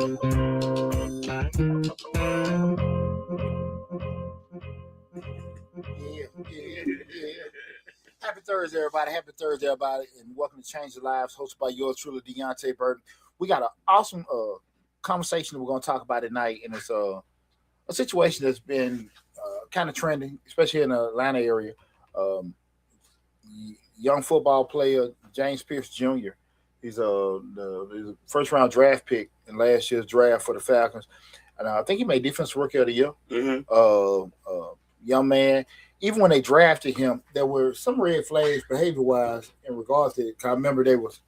Happy Thursday, everybody. Happy Thursday, everybody. And welcome to Change Your Lives, hosted by yours truly, Deonte Burden. We got an awesome conversation that we're going to talk about tonight. And it's a situation that's been kind of trending, especially in the Atlanta area. Young football player, James Pearce Jr. He's the first round draft pick in last year's draft for the Falcons. And I think he made Defensive Rookie of the Year. Young man. Even when they drafted him, there were some red flags behavior-wise in regards to it. I remember they was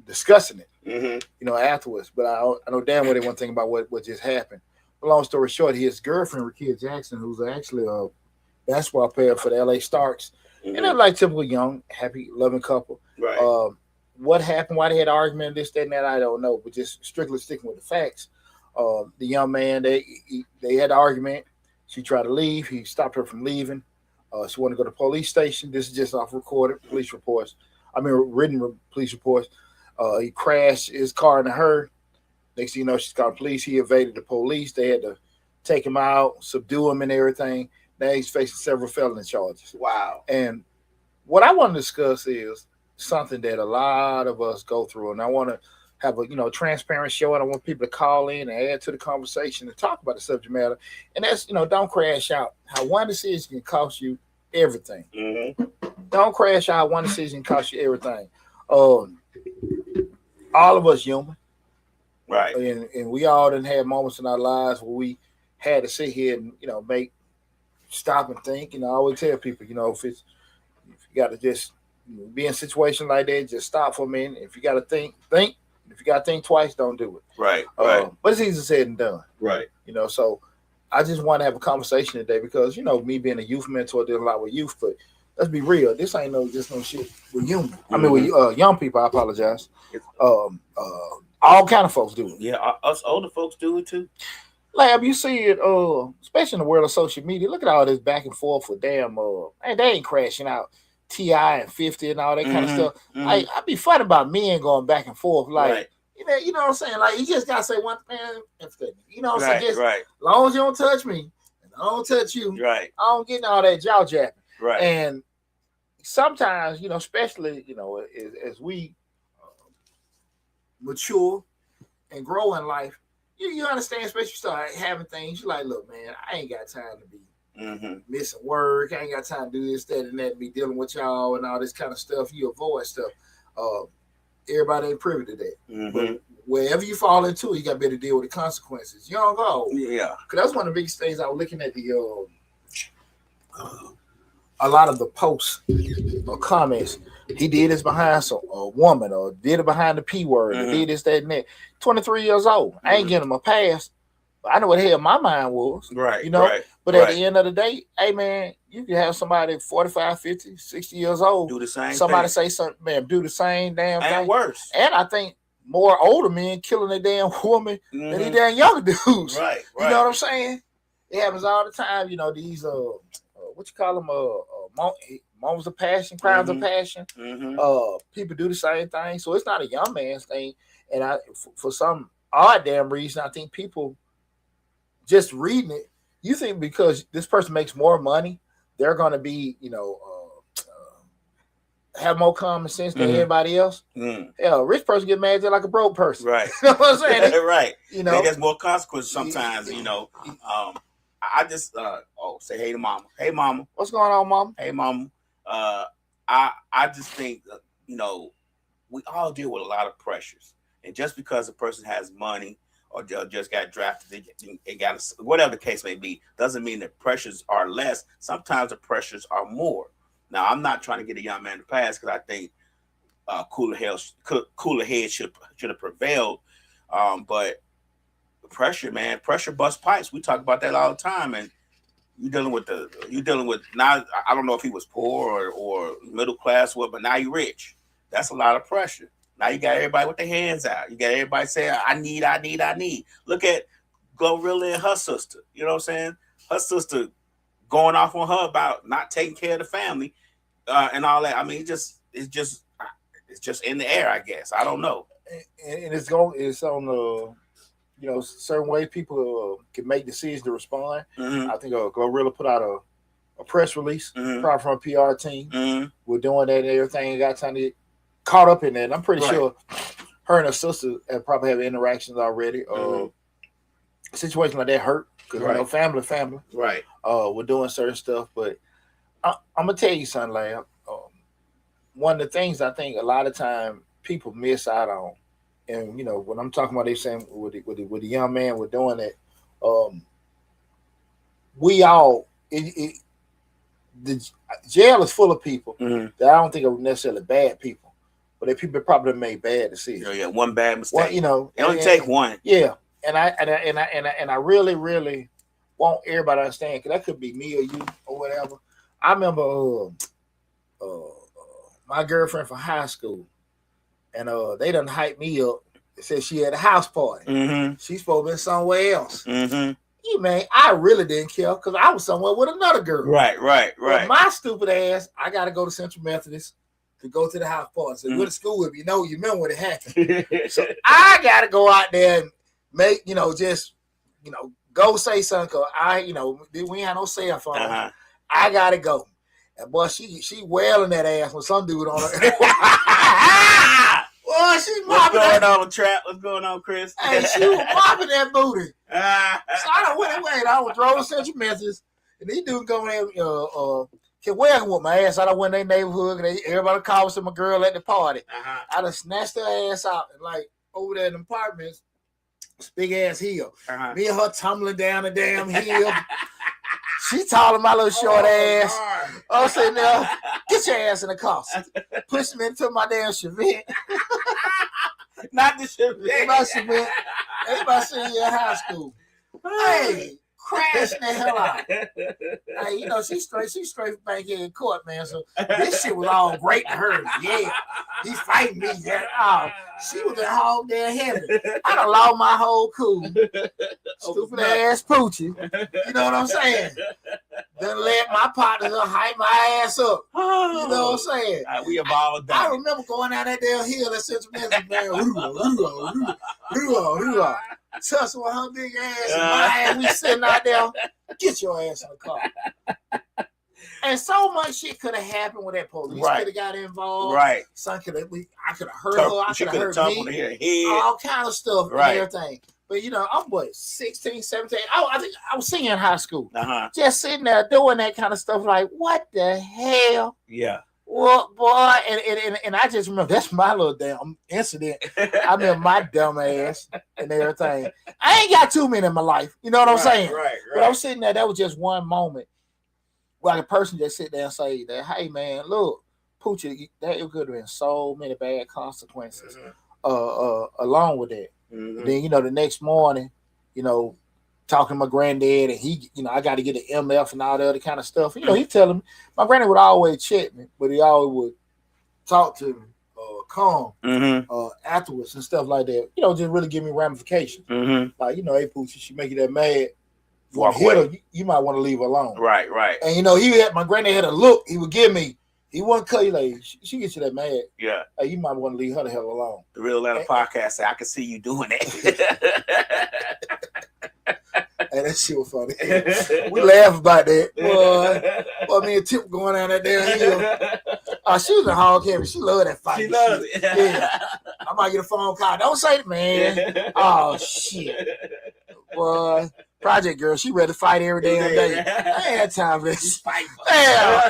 discussing it, afterwards. But I know damn well they weren't thinking about what just happened. But long story short, his girlfriend, Rakia Jackson, who's actually a basketball player for the LA Starks, and they're like typical young, happy, loving couple. Right. What happened? Why they had an argument? This, that, and that? I don't know. But just strictly sticking with the facts. The young man, they had an argument. She tried to leave. He stopped her from leaving. She wanted to go to the police station. This is just off recorded police reports. Written police reports. He crashed his car into her. Next thing you know, she's called police. He evaded the police. They had to take him out, subdue him and everything. Now he's facing several felony charges. Wow. And what I want to discuss is something that a lot of us go through. And I want to have a transparent show, and I want people to call in and add to the conversation and talk about the subject matter. And that's don't crash out. How one decision can cost you everything. Mm-hmm. Don't crash out. One decision can cost you everything. All of us human, right? And we all done had moments in our lives where we had to sit here and stop and think. I always tell people, if you got to just be in a situation like that, just stop for a minute. If you got to think. If you got to think twice, don't do it. Right. But it's easier said than done. Right. So I just want to have a conversation today because, me being a youth mentor, I did a lot with youth, but let's be real. This ain't just no shit with human. Mm-hmm. I mean, with young people, I apologize. All kind of folks do it. Yeah, us older folks do it too. Lab, you see it, especially in the world of social media. Look at all this back and forth with damn, they ain't crashing out. T.I. and 50 and all that kind of stuff. Mm-hmm. I'd be fun about men going back and forth. Like, right. You know what I'm saying? Like, you just got to say one thing. You know what I'm saying? Just, right. As long as you don't touch me, and I don't touch you, right. I don't get all that jaw japping. Right. And sometimes, especially, as we mature and grow in life, you understand, especially you start having things, you're like, look, man, I ain't got time to be missing work. I ain't got time to do this, that, and that, be dealing with y'all and all this kind of stuff. You avoid stuff. Everybody ain't privy to that. Mm-hmm. But wherever you fall into, you got to be able to deal with the consequences. You don't go. Yeah. Because that's one of the biggest things I was looking at a lot of the posts or comments. He did this behind a woman or did it behind the P word or did this, that, and that. 23 years old. I ain't getting him a pass. I know what the hell my mind was. Right. But at the end of the day, hey, man, you can have somebody 45, 50, 60 years old. Do the same somebody thing. say something, man, do the same damn thing. And worse. And I think more older men killing a damn woman than these damn younger dudes. Right. You know what I'm saying? It happens all the time. These, what you call them, moments of passion, crimes of passion. People do the same thing. So it's not a young man's thing. And for some odd damn reason, I think people just reading it, you think because this person makes more money, they're going to be, have more common sense than anybody else. Yeah, a rich person get mad just like a broke person. Right. You know what I'm saying? Right. There's more consequences sometimes, I just say hey to mama. Hey, mama. What's going on, mama? Hey, mama. I just think, we all deal with a lot of pressures. And just because a person has money or just got drafted, they got whatever the case may be, doesn't mean that pressures are less. Sometimes the pressures are more. Now, I'm not trying to get a young man to pass because I think cooler head should have prevailed. But pressure, man, pressure busts pipes. We talk about that all the time. And you're dealing with now. I don't know if he was poor or middle class, but now you're rich. That's a lot of pressure. Now you got everybody with their hands out. You got everybody saying, I need. Look at Glorilla and her sister. You know what I'm saying? Her sister going off on her about not taking care of the family and all that. I mean, it's just in the air, I guess. I don't know. and it's on certain ways people can make decisions to respond. I think Glorilla put out a press release, probably from a PR team. We're doing that and everything. Got time to get caught up in that. And I'm pretty sure her and her sister probably have interactions already. A situation like that hurt because family. Right. We're doing certain stuff, but I'm gonna tell you something, Lamb. One of the things I think a lot of time people miss out on, and when I'm talking about they saying with the young man we're doing that, we all the jail is full of people that I don't think are necessarily bad people, but they people probably made bad decisions. Yeah, one bad mistake. Well, it only take one. Yeah, and I really want everybody to understand, because that could be me or you or whatever. I remember my girlfriend from high school, and they done hyped me up. They said she had a house party. She's supposed to be somewhere else. Yeah, man, I really didn't care because I was somewhere with another girl. Right. But my stupid ass, I got to go to Central Methodist to go to the house party. So went to school with me. You remember when it happened. So I got to go out there and make, go say something, because we ain't had no cell phone. I got to go. And boy, she wailing that ass with some dude on her. Boy, she mopping What's going on, Trap? What's going on, Chris? Hey, she was mopping that booty. So I done went away. I was drove to Central Memphis, and these dudes come in can welcome with my ass. I done went in their neighborhood, and everybody called to my girl at the party. I done snatched her ass out, and like over there in the apartments, this big ass hill. Me and her tumbling down the damn hill. She taller my little short ass. God. I was sitting there, get your ass in the car. Push me into my damn Chevette. Not the Chevette. My Chevette. Everybody sitting in high school. Hey, crashing the hell out. Hey, she straight back here in court, man. So this shit was all great to her. Yeah, he's fighting me. Yeah. Oh, she was in hog damn heaven. I done lost my whole cool. Stupid ass poochie. You know what I'm saying? Then let my partner hype my ass up. You know what I'm saying? We have all done. I remember going down that damn hill at Central Memphis, man. Tussle with her big ass and my ass. We sitting out there. Get your ass in the car. And so much shit could have happened with that police. Could have got involved. Right. I could have hurt her. I could have hurt me. All kind of stuff and everything. But I'm 16, 17. I think I was senior in high school. Just sitting there doing that kind of stuff. Like, what the hell? Yeah. Well, boy, and I just remember that's my little damn incident. I remember my dumb ass and everything. I ain't got too many in my life. You know what I'm saying? Right. But I was sitting there. That was just one moment where a person just sit there and say that, hey, man, look, Poochie, that it could have been so many bad consequences along with that. Then, the next morning, talking to my granddad, and he, I got to get an MF and all the other kind of stuff. He telling me, my granddad would always check me, but he always would talk to me, calm afterwards and stuff like that. Just really give me ramifications. Like, hey, Poochie, she make you that mad. You might want to leave her alone. Right. And my granddad had a look he would give me. He wouldn't cut you like she gets you that mad. Yeah. Hey, you might want to leave her the hell alone. The Real Atlanta podcast say I can see you doing that. Hey, that shit was funny. We laugh about that. Boy, me and Tip going down that damn hill. She was a hog heavy. She loved that fight. She loves it. Yeah. I might get a phone call. Don't say it, man. Oh, shit. Boy. Project girl, she ready to fight every damn day. I ain't had time for this. Damn,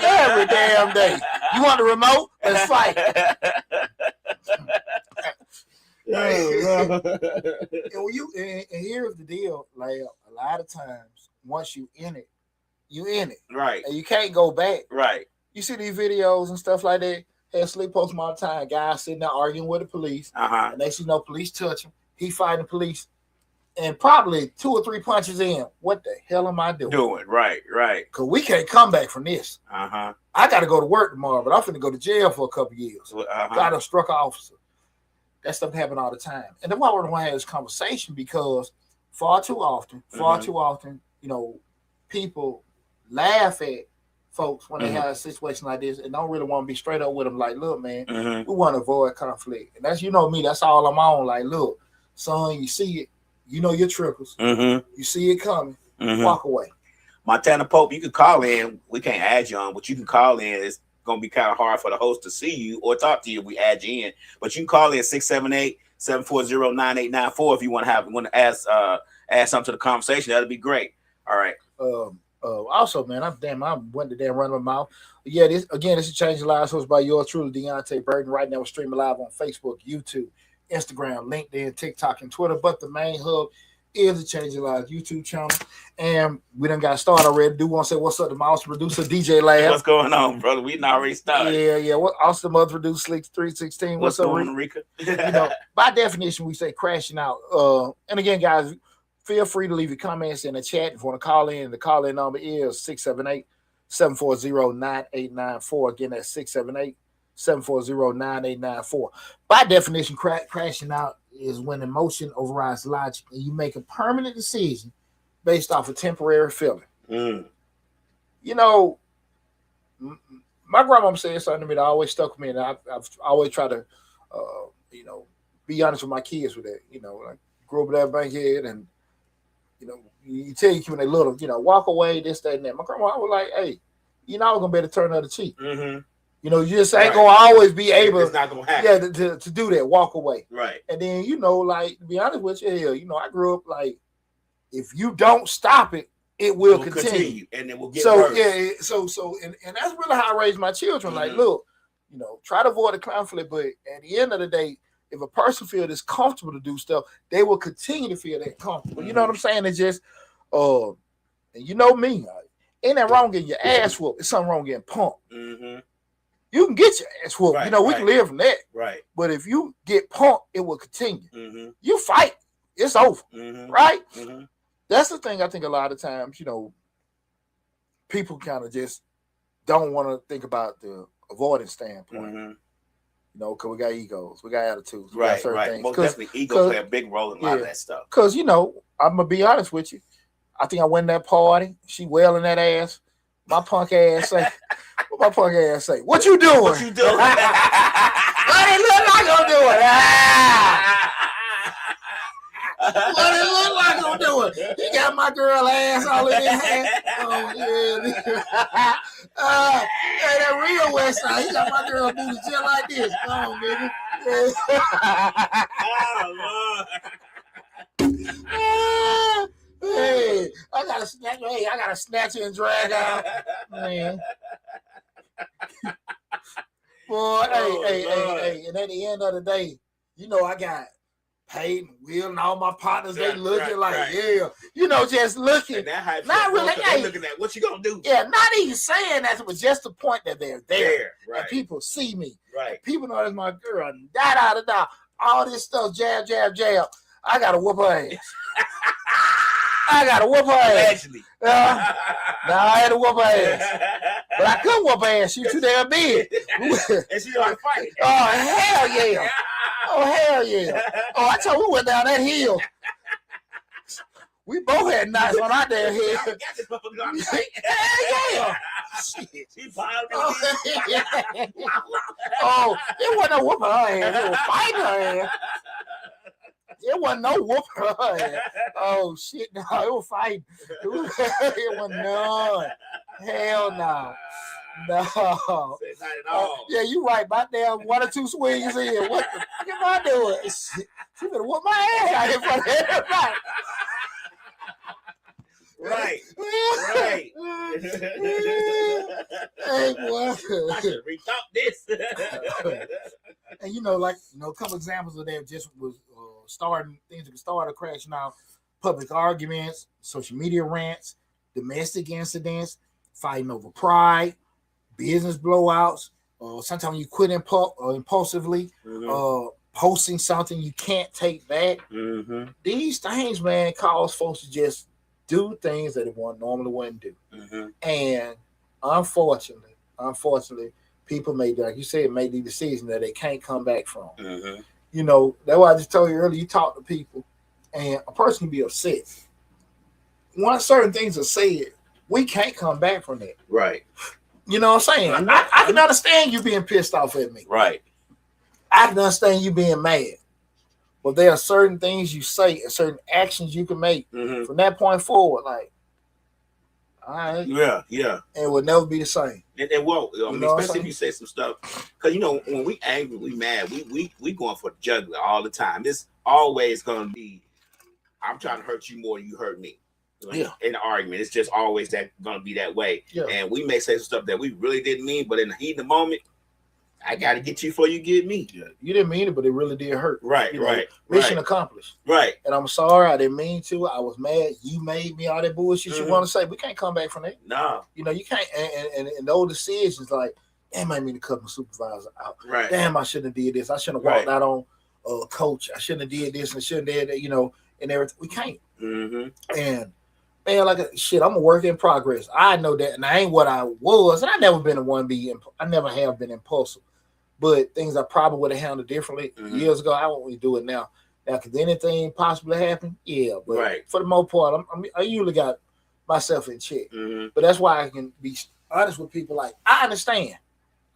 every damn day. You want the remote? Let's fight. And here's the deal, like a lot of times, once you in it, you in it. Right. And you can't go back. Right. You see these videos and stuff like that. Had Slick post them all the time. Guys sitting there arguing with the police. And next you know, police touch him. He fighting the police. And probably 2 or 3 punches in, what the hell am I doing? Right. Because we can't come back from this. I got to go to work tomorrow, but I'm finna go to jail for a couple years. Got to struck an officer. That stuff happen all the time. And then why we want to have this conversation, because far too often, people laugh at folks when they have a situation like this and don't really want to be straight up with them. Like, look, man, Mm-hmm. we want to avoid conflict, and that's me. That's all I'm on. Like, look, son, you see it, you know your trickles, you see it coming, walk away. Montana Pope, you can call in. We can't add you on, but you can call in. It's gonna be kind of hard for the host to see you or talk to you if we add you in. But you can call in 678-740-9894 if you want to add something to the conversation. That'd be great. All right. Also, man, I went to damn run my mouth. Yeah, this is Changing Lives, hosted by yours truly, Deonte Burden. Right now, we're streaming live on Facebook, YouTube, Instagram, LinkedIn, TikTok, and Twitter. But the main hub is the Changing Lives YouTube channel. And we done got started already. Do want to say what's up to my awesome producer, DJ Lab. What's going on, brother? We done already started. Yeah. What awesome other producer, Sleek 316. What's going on, Rika? By definition, we say crashing out. And again, guys, feel free to leave your comments in the chat. If you want to call in, the call-in number is 678-740-9894. Again, that's 678-740-9894. By definition, crashing out is when emotion overrides logic and you make a permanent decision based off a temporary feeling. My grandma said something to me that always stuck with me, and I've always tried to, be honest with my kids with that. Like grew up with that bankhead, and you tell your kids when they little, walk away, this, that, and that. My grandma was like, "Hey, you're not gonna be able to turn the other cheek. You just ain't gonna always be able. It's not gonna happen. To do that, walk away. Right. And then like to be honest with you, I grew up like if you don't stop it, it will continue, and it will get worse. So and that's really how I raised my children. Like, look, try to avoid the conflict, but at the end of the day, if a person feels it's comfortable to do stuff, they will continue to feel that comfortable. You know what I'm saying? It's just, and me, ain't that wrong getting your ass whooped? It's something wrong getting pumped. You can get your ass whooped. Right, we can live from that. Right. But if you get pumped, it will continue. You fight, it's over. Right? That's the thing I think a lot of times, people kind of just don't want to think about the avoidance standpoint. Because we got egos, we got attitudes, we got certain things. Most definitely, ego play a big role in a lot of that stuff. Because, I'm going to be honest with you. I think I went to that party. She wailing that ass. My punk ass say, what my punk ass say? What you doing? What you doing? What it look like I'm doing? What it look like I'm doing? He got my girl ass all in his hand. Oh, yeah. That real West Side. He got my girl booty just like this. Oh, nigga. Hey, I gotta snatch her and drag out, man. Boy, hey, and at the end of the day, I got paid and Will and all my partners. They looking just looking. Not really. They looking at what you gonna do. Yeah, not even saying that, but just the point that they're there. Right. And people see me. Right. People know that's my girl. Da. All this stuff, jab. I gotta whoop her ass. I gotta whoop her ass. I had to whoop her ass. But I couldn't whoop her ass. She too damn big. And she know how to fight. Oh, hell yeah. Oh, I told you we went down that hill. We both had knives on our damn head. Hell yeah. Oh, it wasn't no whooping her ass. It was fighting her ass. It wasn't no whooping her ass. Oh, shit, no. It was fighting. It wasn't none. Hell no. No. Yeah, you right. My damn 1 or 2 swings in. What the fuck am I doing? She better whoop my ass out in front of everybody. Right. Hey, boy. I should rethought this. And a couple examples of that just was starting things that could start crashing out: public arguments, social media rants, domestic incidents, fighting over pride, business blowouts. Sometimes you quit impulsively, posting something you can't take back. These things, man, cause folks to just do things that they normally wouldn't do. And unfortunately, people made, like you said, made the decision that they can't come back from. That's why I just told you earlier, you talk to people and a person can be upset. Once certain things are said, we can't come back from that. Right. You know what I'm saying? I can understand you being pissed off at me. Right. I can understand you being mad. But there are certain things you say and certain actions you can make from that point forward. Like, all right. Yeah. And it will never be the same. It won't. I mean, especially if you say some stuff. Because, when we angry, we mad, we going for the jugular all the time. It's always going to be, I'm trying to hurt you more than you hurt me. In the argument, it's just always going to be that way. Yeah. And we may say some stuff that we really didn't mean, but in the heat of the moment, I got to get you before you get me. Yeah. You didn't mean it, but it really did hurt. Right. Mission accomplished. Right. And I'm sorry, I didn't mean to. I was mad. You made me all that bullshit you want to say. We can't come back from that. No. You can't. And those decisions, like, damn, I mean to cut my supervisor out. Right. Damn, I shouldn't have did this. I shouldn't have walked out on coach. I shouldn't have did this and shouldn't have did that, and everything. We can't. And man, like shit, I'm a work in progress. I know that, and I ain't what I was, and I never been a I never have been impulsive. But things I probably would have handled differently years ago. I won't really do it now. Now, could anything possibly happen? Yeah, but for the most part, I usually got myself in check. But that's why I can be honest with people. Like, I understand,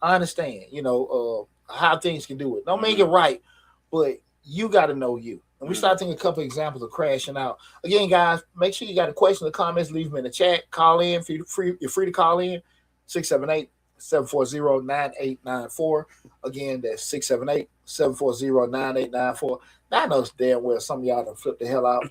how things can do it. Don't make it right, but you got to know you. And we start taking a couple examples of crashing out. Again, guys, make sure you got a question or comments. Leave them in the chat. Call in. You're free to call in. 678-740-9894. Again, that's 678-740-9894. Now, I know damn well some of y'all done flip the hell out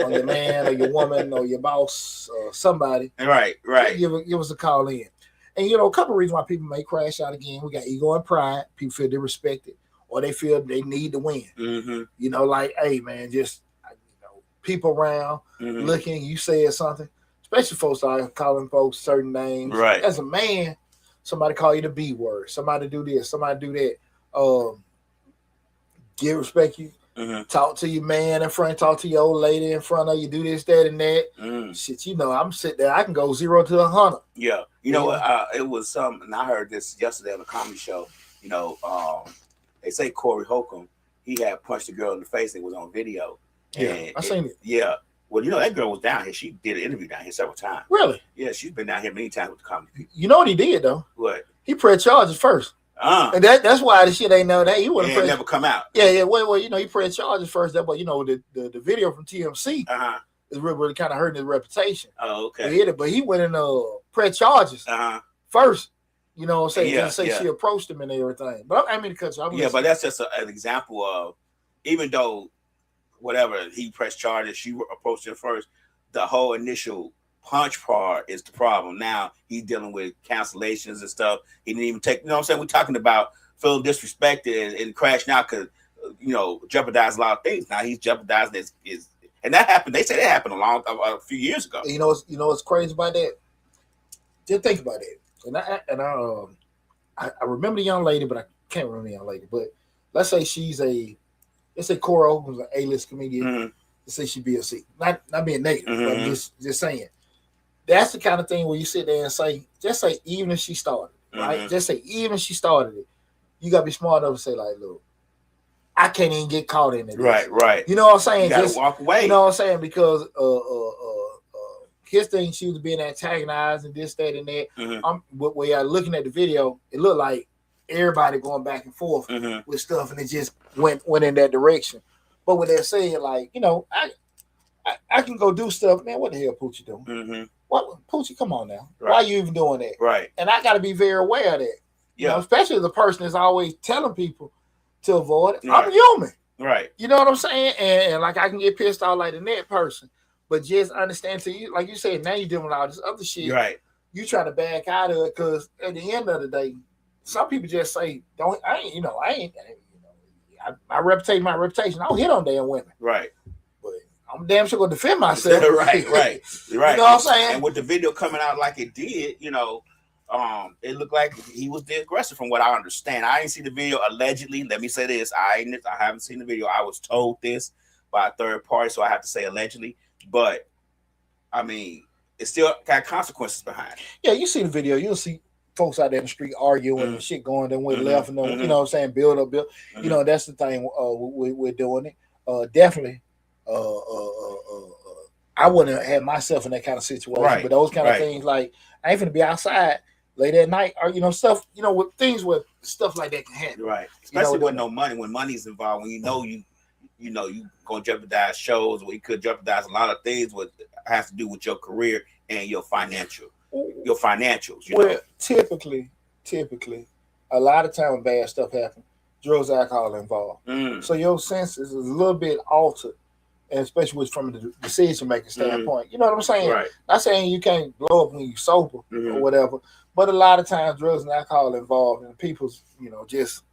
on your man or your woman or your boss or somebody. Right. Give us a call in. And, a couple of reasons why people may crash out again. We got ego and pride. People feel they're respected or they feel they need to win. Like, hey, man, just, people around looking, you said something. Especially folks start calling folks certain names. Right. As a man, somebody call you the B word. Somebody do this. Somebody do that. Give respect you. Talk to your man in front. Talk to your old lady in front of you. Do this, that, and that. Shit, I'm sitting there. I can go 0 to 100. Yeah. It was something, and I heard this yesterday on a comedy show. They say Corey Holcomb, he had punched a girl in the face. It was on video. Yeah, I seen it. Yeah. Well, that girl was down here. She did an interview down here several times. Really? Yeah, she's been down here many times with the comedy people. You know what he did, though? What? He pressed charges first. And that's why the shit ain't know that. He wouldn't never come out. Yeah. Well, he pressed charges first. That, but the video from TMC is really kind of hurting his reputation. Oh, okay. But he went and pressed charges first. You know what I'm saying? Just say she approached him and everything. But I mean to cut you. But that's just an example of, even though whatever he pressed charges, she approached him first. The whole initial punch part is the problem. Now he's dealing with cancellations and stuff. He didn't even take. What I'm saying? We're talking about feeling disrespected and crashing out because jeopardized a lot of things. Now he's jeopardizing his and that happened. They say that happened a few years ago. You know what's crazy about that? Just think about it. I remember the young lady, but I can't remember the young lady. But let's say let's say Cora Holcomb's an A-list comedian. Let's say she be a C. Not being negative, but I'm just saying. That's the kind of thing where you sit there and say, just say even if she started, right? Just say even if she started it, you gotta be smart enough to say, like, look, I can't even get caught in it. Right. You know what I'm saying? You gotta walk away. You know what I'm saying? Because his thing, she was being antagonized and this, that, and that. When you're looking at the video, it looked like everybody going back and forth with stuff, and it just went in that direction. But when they're saying, like, I can go do stuff, man. What the hell, Poochie doing? What, Poochie? Come on now. Right. Why are you even doing that? Right. And I got to be very aware of that. Yeah. Especially the person that's always telling people to avoid it. Right. I'm human. Right. You know what I'm saying? And like I can get pissed off like the net person, but just understand to you, like you said, now you're dealing with all this other shit. Right. You try to back out of it because at the end of the day, some people just say, my reputation. I don't hit on damn women. Right. But I'm damn sure gonna defend myself. Right. You know what I'm saying? And with the video coming out like it did, it looked like he was the aggressor from what I understand. I didn't see the video allegedly. Let me say this. I haven't seen the video. I was told this by a third party, so I have to say allegedly. But I mean, it still got consequences behind it. Yeah, you see the video, you'll see folks out there in the street arguing and shit going then went left and you know what I'm saying, build up. That's the thing we're doing it. Definitely I wouldn't have had myself in that kind of situation. Right. But those kind of things, like I ain't finna be outside late at night, or stuff, with things with stuff like that can happen. Right. Especially with no money, when money's involved, when you gonna jeopardize shows, or you could jeopardize a lot of things what has to do with your career and your financials. Well, typically, a lot of time when bad stuff happens, drugs, alcohol involved. So your senses is a little bit altered, and especially from the decision making standpoint. You know what I'm saying? Right. Not saying you can't blow up when you're sober or whatever, but a lot of times drugs and alcohol involved, and people's just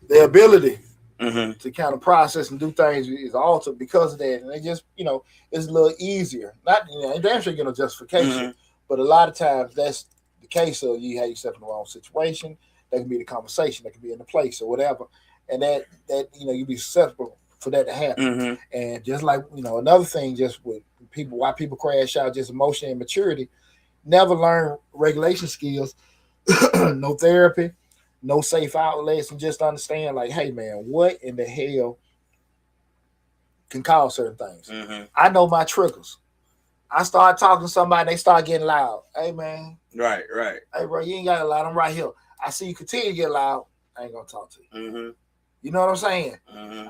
their ability to kind of process and do things is altered because of that, and they just it's a little easier. Not damn sure get no justification, but a lot of times that's the case. Of you have yourself in the wrong situation. That can be the conversation. That can be in the place or whatever, and that you be susceptible for that to happen. And just like another thing, just with people, why people crash out, just emotion and maturity. Never learn regulation skills, no therapy, no safe outlets, and just understand like, hey man, what in the hell can cause certain things? I know my triggers. I start talking to somebody, they start getting loud. Hey man, right. Hey bro, you ain't got a loud. I'm right here. I see you continue to get loud. I ain't gonna talk to you. You know what I'm saying?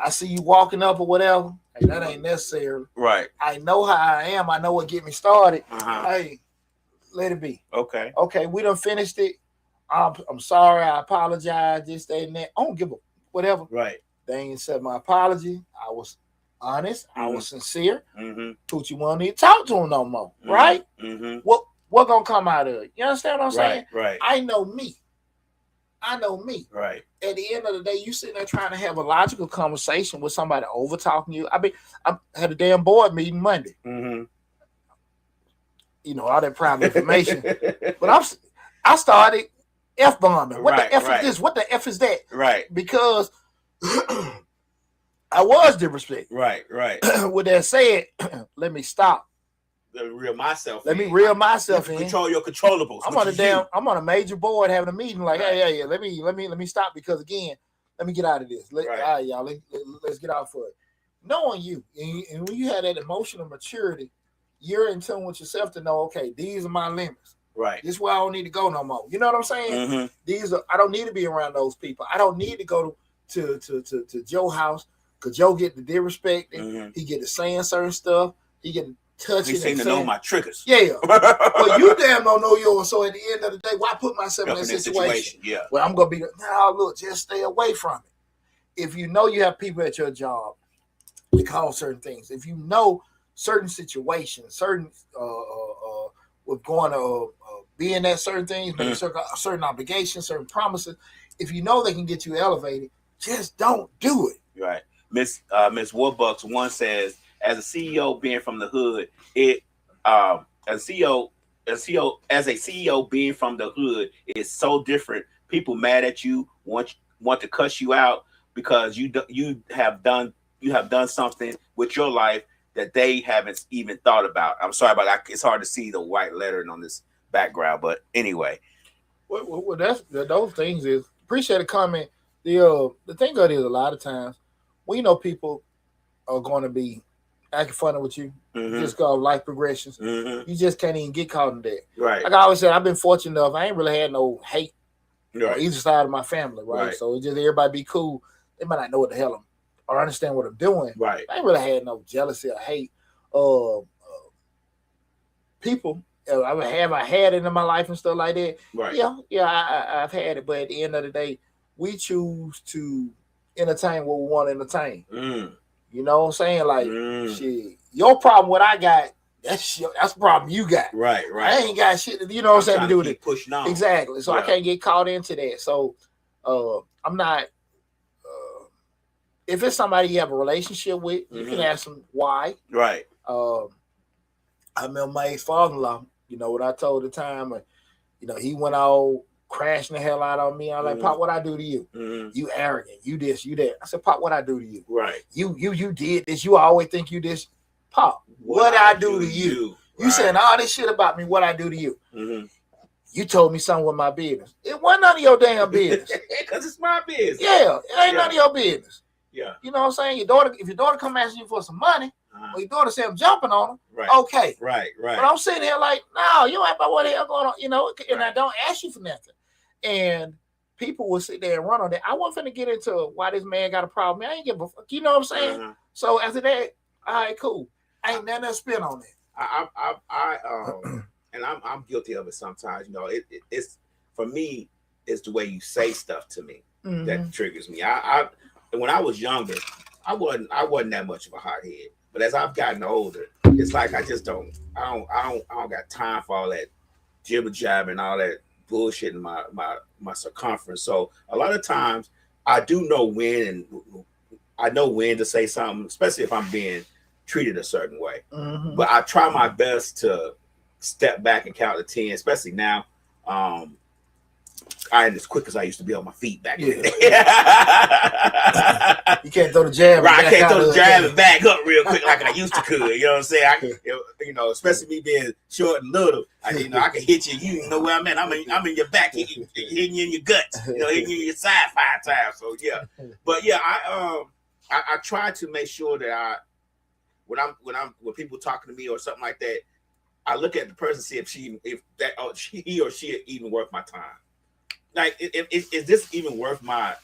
I see you walking up or whatever. Hey, that ain't necessary. Right. I know how I am. I know what get me started. Hey, let it be. Okay, we done finished it. I'm sorry. I apologize. This, that, and that. I don't give a whatever. Right. They ain't accept my apology. I was honest. I was sincere. Poochie won't need to talk to him no more. Right? What gonna come out of it? You understand what I'm saying? Right. I know me. Right. At the end of the day, you sitting there trying to have a logical conversation with somebody over talking you. I had a damn board meeting Monday. All that private information. But I started F-bombing. What the F is this? What the F is that? Right. Because I was disrespect. Right. With that said, let me stop. Let me reel myself in. Control your controllables. I'm on a major board having a meeting. Like, hey, let me stop, because again, let me get out of this. All right, y'all, let's get out for it. Knowing you, and when you have that emotional maturity, you're in tune with yourself to know, okay, these are my limits. Right. This is where I don't need to go no more. You know what I'm saying? I don't need to be around those people. I don't need to go to Joe's house, because Joe get the disrespect. He get to saying certain stuff. He get to touching. He seem to know my triggers. Yeah. Well, you damn don't know yours. So at the end of the day, why put myself in that situation? Yeah. Well, I'm gonna be look, just stay away from it. If you know you have people at your job that call certain things, if you know certain situations, certain with going to be in that certain things, making certain obligations, certain promises, if you know they can get you elevated, just don't do it. Right. Miss Warbucks one says, as a CEO being from the hood, as a CEO being from the hood is so different. People mad at you, want to cuss you out because you have done something with your life that they haven't even thought about. I'm sorry about that. It's hard to see the white lettering on this background, but anyway. Well, that's those things is appreciate the comment. The thing of it is, a lot of times we know people are going to be acting funny with you, just called life progressions. You just can't even get caught in that. Right. Like I always said, I've been fortunate enough. I ain't really had no hate on either side of my family, right? So it's just everybody be cool. They might not know what the hell or understand what I'm doing. Right. I ain't really had no jealousy or hate. People, I had it in my life and stuff like that. Right. Yeah, I've had it. But at the end of the day, we choose to entertain what we want to entertain. You know what I'm saying? Like, shit, your problem, what I got, that's the problem you got. Right. I ain't got shit, you know what I'm saying, to do with it. Pushing on. Exactly. So I can't get caught into that. So I'm not, if it's somebody you have a relationship with, you can ask them why. Right. I remember my ex-father-in-law, what I told the time, he went all crashing the hell out on me. I'm like, Pop, what I do to you? You arrogant. You this, you that. I said, Pop, what I do to you? Right. You did this. You always think you this. Pop, what I do to you? You saying all this shit about me, what I do to you? You told me something with my business. It wasn't none of your damn business. Because it's my business. Yeah, it ain't none of your business. Yeah. You know what I'm saying? If your daughter come asking you for some money, When your daughter say I'm jumping on her, okay. Right. But I'm sitting here like, no, you ain't about what the hell going on, and I don't ask you for nothing. And people will sit there and run on that. I wasn't finna get into why this man got a problem. I ain't give a fuck. You know what I'm saying? So after that, all right, cool. I ain't nothing to spin on it. And I'm guilty of it sometimes. It's for me, it's the way you say stuff to me that triggers me. I when I was younger, I wasn't that much of a hothead. But as I've gotten older, it's like I don't got time for all that jibber jabber and all that bullshit in my circumference. So a lot of times I do know when to say something, especially if I'm being treated a certain way. But I try my best to step back and count to 10, especially now. I ain't as quick as I used to be on my feet back then. You can't throw the jab. Right, I can't throw the jab and back up real quick like I used to could. You know what I'm saying? Especially me being short and little, I can hit you. You know where I'm at. I'm in your back, hitting you in your guts. Hitting you in your side 5 times. So yeah, but yeah, I try to make sure that when people talking to me or something like that, I look at the person, see if he or she even worth my time. Like, is this even worth my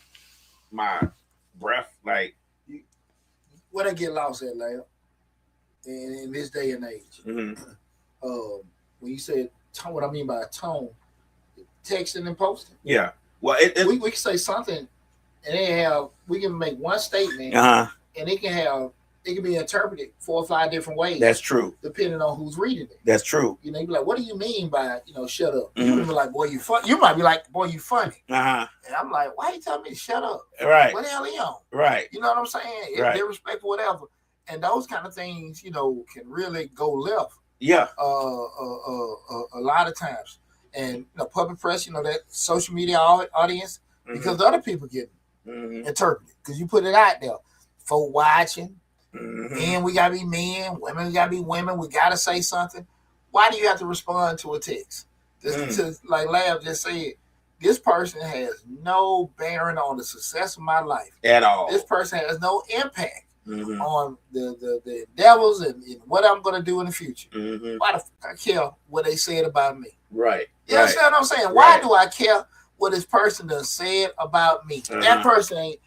breath? Like, what I get lost at, Lamb, in this day and age. When you said tone, what I mean by tone, texting and posting. Yeah. Well, we can say something, and we can make one statement, and it can be interpreted 4 or 5 different ways. That's true. Depending on who's reading it. That's true. You be like, what do you mean by, shut up? You be like, boy, you funny. You might be like, boy, you funny. And I'm like, why you telling me to shut up? Right. What the hell are you on? Right. You know what I'm saying? Right. Disrespectful, whatever. And those kind of things, can really go left. Yeah. A lot of times. And public press, that social media audience, because other people get interpreted. Because you put it out there. For watching. Men, we gotta be men. Women, we gotta be women. We gotta say something. Why do you have to respond to a text? Like Lab just said, this person has no bearing on the success of my life at all. This person has no impact on the endeavors and what I'm gonna do in the future. Why the fuck I care what they said about me? Right. You understand what I'm saying? Why do I care what this person done said about me? That person ain't.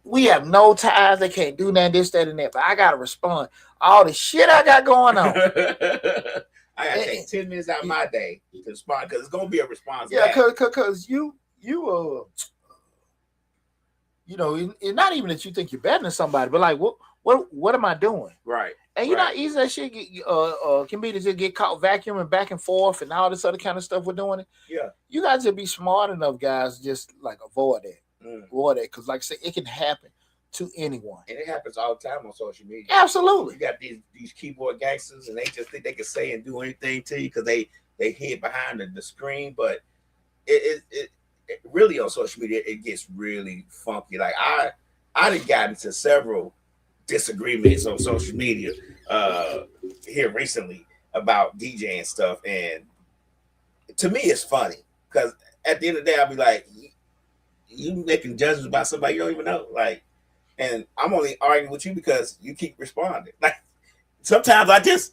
We have no ties. They can't do nothing, this, that, and that. But I gotta respond. All the shit I got going on. I gotta take 10 minutes out of my day to respond because it's gonna be a response. Yeah, because you it's not even that you think you're better than somebody, but like what am I doing? Right. And not easy that shit can be to just get caught vacuuming back and forth and all this other kind of stuff we're doing it. Yeah. You guys should be smart enough, guys, just like avoid that. Avoid that, because like I said, it can happen to anyone. And it happens all the time on social media. Absolutely. You got these keyboard gangsters and they just think they can say and do anything to you because they hid behind the screen. But it really on social media, it gets really funky. Like I done got into several disagreements on social media here recently about DJing stuff, and to me it's funny because at the end of the day I'll be like, you making judgments about somebody you don't even know, like, and I'm only arguing with you because you keep responding. Like sometimes I'm just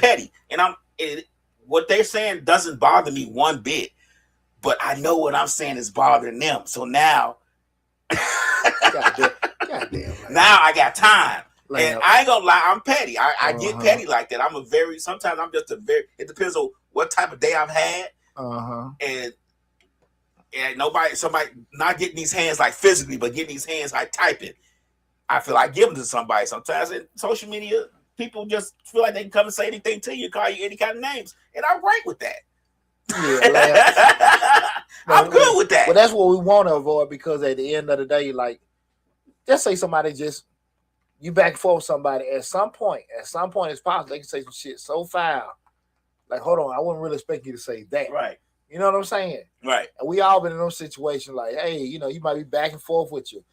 petty, and what they're saying doesn't bother me one bit, but I know what I'm saying is bothering them. So now, goddamn, now I got time. And I ain't gonna lie, I'm petty. I get petty like that. Sometimes I'm just it depends on what type of day I've had. And somebody not getting these hands like physically, but getting these hands like typing. I feel like give them to somebody sometimes. And social media, people just feel like they can come and say anything to you, call you any kind of names. And I'm great with that. Yeah, I'm good with that. Well, that's what we want to avoid, because at the end of the day, like, just say somebody you back and forth with somebody, at some point it's possible they can say some shit so foul. Like, hold on, I wouldn't really expect you to say that. Right. You know what I'm saying? Right. And we all been in those situations like, hey, you might be back and forth with your